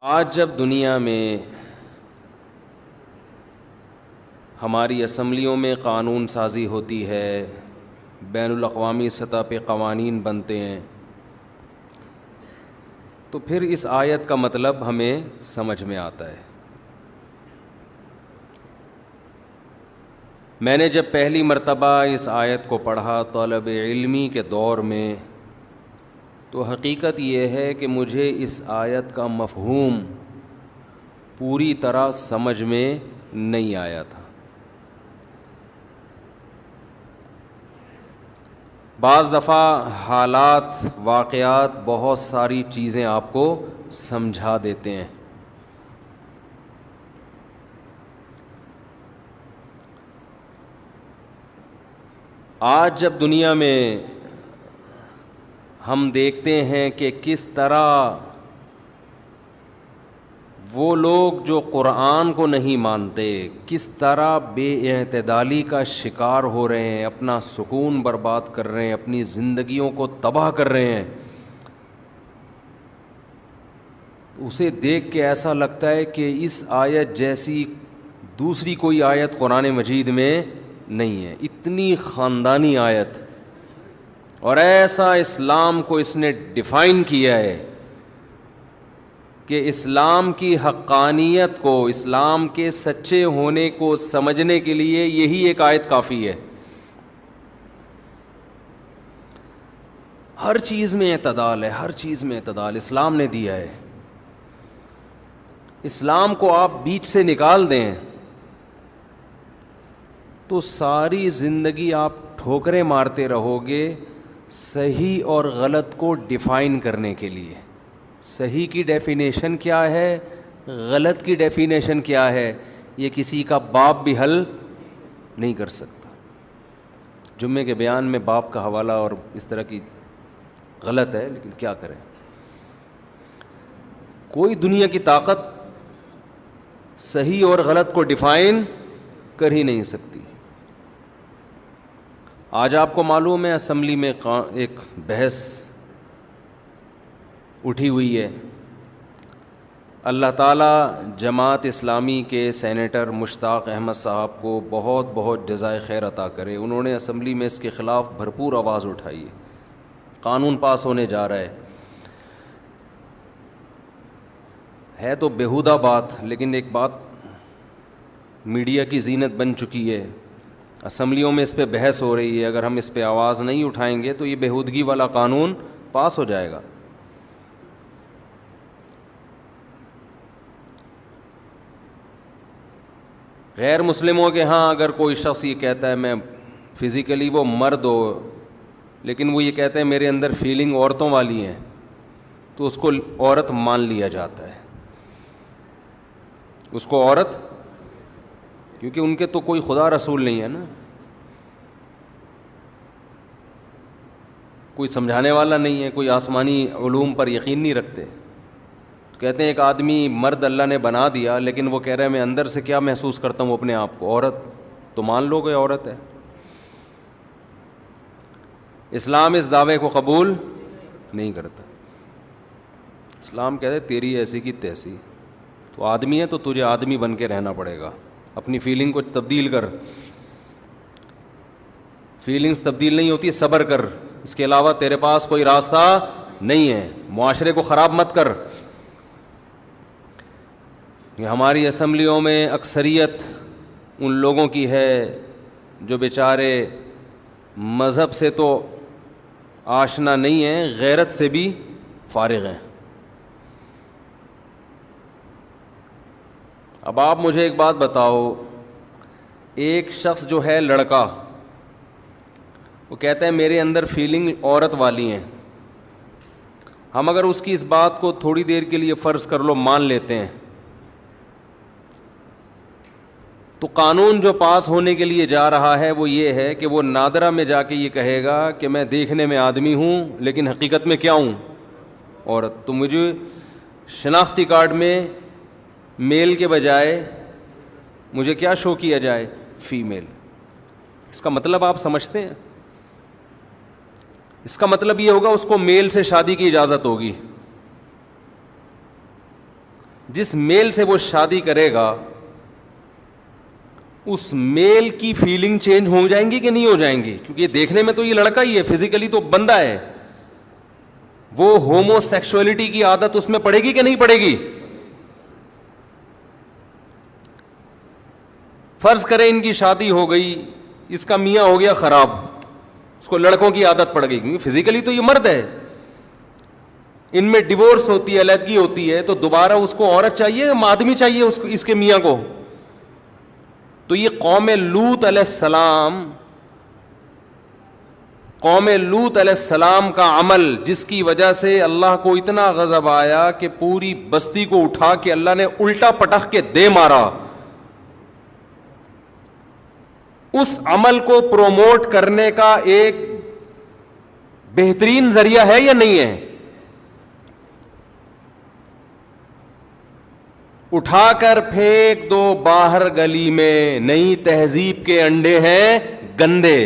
آج جب دنیا میں ہماری اسمبلیوں میں قانون سازی ہوتی ہے، بین الاقوامی سطح پہ قوانین بنتے ہیں، تو پھر اس آیت کا مطلب ہمیں سمجھ میں آتا ہے۔ میں نے جب پہلی مرتبہ اس آیت کو پڑھا طالب علمی کے دور میں، تو حقیقت یہ ہے کہ مجھے اس آیت کا مفہوم پوری طرح سمجھ میں نہیں آیا تھا۔ بعض دفعہ حالات، واقعات بہت ساری چیزیں آپ کو سمجھا دیتے ہیں۔ آج جب دنیا میں ہم دیکھتے ہیں کہ کس طرح وہ لوگ جو قرآن کو نہیں مانتے کس طرح بے اعتدالی کا شکار ہو رہے ہیں، اپنا سکون برباد کر رہے ہیں، اپنی زندگیوں کو تباہ کر رہے ہیں، اسے دیکھ کے ایسا لگتا ہے کہ اس آیت جیسی دوسری کوئی آیت قرآن مجید میں نہیں ہے۔ اتنی خاندانی آیت، اور ایسا اسلام کو اس نے ڈیفائن کیا ہے کہ اسلام کی حقانیت کو، اسلام کے سچے ہونے کو سمجھنے کے لیے یہی ایک آیت کافی ہے۔ ہر چیز میں اعتدال ہے، ہر چیز میں اعتدال اسلام نے دیا ہے۔ اسلام کو آپ بیچ سے نکال دیں تو ساری زندگی آپ ٹھوکریں مارتے رہو گے صحیح اور غلط کو ڈیفائن کرنے کے لیے۔ صحیح کی ڈیفینیشن کیا ہے، غلط کی ڈیفینیشن کیا ہے، یہ کسی کا باپ بھی حل نہیں کر سکتا۔ جمعے کے بیان میں باپ کا حوالہ اور اس طرح کی غلط ہے، لیکن کیا کریں، کوئی دنیا کی طاقت صحیح اور غلط کو ڈیفائن کر ہی نہیں سکتی۔ آج آپ کو معلوم ہے اسمبلی میں ایک بحث اٹھی ہوئی ہے۔ اللہ تعالیٰ جماعت اسلامی کے سینیٹر مشتاق احمد صاحب کو بہت بہت جزائے خیر عطا کرے، انہوں نے اسمبلی میں اس کے خلاف بھرپور آواز اٹھائی ہے۔ قانون پاس ہونے جا رہا ہے تو بیہودہ بات، لیکن ایک بات میڈیا کی زینت بن چکی ہے، اسمبلیوں میں اس پہ بحث ہو رہی ہے، اگر ہم اس پہ آواز نہیں اٹھائیں گے تو یہ بیہودگی والا قانون پاس ہو جائے گا۔ غیر مسلموں کے ہاں اگر کوئی شخص یہ کہتا ہے، میں فزیکلی وہ مرد ہو لیکن وہ یہ کہتے ہیں میرے اندر فیلنگ عورتوں والی ہیں، تو اس کو عورت مان لیا جاتا ہے، اس کو عورت، کیونکہ ان کے تو کوئی خدا رسول نہیں ہے نا، کوئی سمجھانے والا نہیں ہے، کوئی آسمانی علوم پر یقین نہیں رکھتے۔ کہتے ہیں ایک آدمی مرد اللہ نے بنا دیا، لیکن وہ کہہ رہا ہے میں اندر سے کیا محسوس کرتا ہوں اپنے آپ کو عورت، تو مان لو کہ عورت ہے۔ اسلام اس دعوے کو قبول نہیں کرتا۔ اسلام کہتے ہیں تیری ایسی کی تیسی، تو آدمی ہے تو تجھے آدمی بن کے رہنا پڑے گا، اپنی فیلنگ کو تبدیل کر، فیلنگز تبدیل نہیں ہوتی، صبر کر، اس کے علاوہ تیرے پاس کوئی راستہ نہیں ہے، معاشرے کو خراب مت کر۔ ہماری اسمبلیوں میں اکثریت ان لوگوں کی ہے جو بیچارے مذہب سے تو آشنا نہیں ہیں، غیرت سے بھی فارغ ہیں۔ اب آپ مجھے ایک بات بتاؤ، ایک شخص جو ہے لڑکا، وہ کہتا ہے میرے اندر فیلنگ عورت والی ہیں، ہم اگر اس کی اس بات کو تھوڑی دیر کے لیے فرض کر لو مان لیتے ہیں، تو قانون جو پاس ہونے کے لیے جا رہا ہے وہ یہ ہے کہ وہ نادرہ میں جا کے یہ کہے گا کہ میں دیکھنے میں آدمی ہوں لیکن حقیقت میں کیا ہوں، عورت، تو مجھے شناختی کارڈ میں میل کے بجائے مجھے کیا شو کیا جائے، فیمیل۔ اس کا مطلب آپ سمجھتے ہیں؟ اس کا مطلب یہ ہوگا اس کو میل سے شادی کی اجازت ہوگی، جس میل سے وہ شادی کرے گا اس میل کی فیلنگ چینج ہو جائیں گی کہ نہیں ہو جائیں گی؟ کیونکہ یہ دیکھنے میں تو یہ لڑکا ہی ہے، فزیکلی تو بندہ ہے، وہ ہومو سیکشولیٹی کی عادت اس میں پڑے گی کہ نہیں پڑے گی؟ فرض کریں ان کی شادی ہو گئی، اس کا میاں ہو گیا خراب، اس کو لڑکوں کی عادت پڑ گئی، کیونکہ فزیکلی تو یہ مرد ہے، ان میں ڈیورس ہوتی ہے، علیحدگی ہوتی ہے، تو دوبارہ اس کو عورت چاہیے، آدمی چاہیے اس کے میاں کو؟ تو یہ قوم لوط علیہ السلام کا عمل، جس کی وجہ سے اللہ کو اتنا غضب آیا کہ پوری بستی کو اٹھا کے اللہ نے الٹا پٹخ کے دے مارا، اس عمل کو پروموٹ کرنے کا ایک بہترین ذریعہ ہے یا نہیں ہے؟ اٹھا کر پھینک دو باہر گلی میں، نئی تہذیب کے انڈے ہیں گندے۔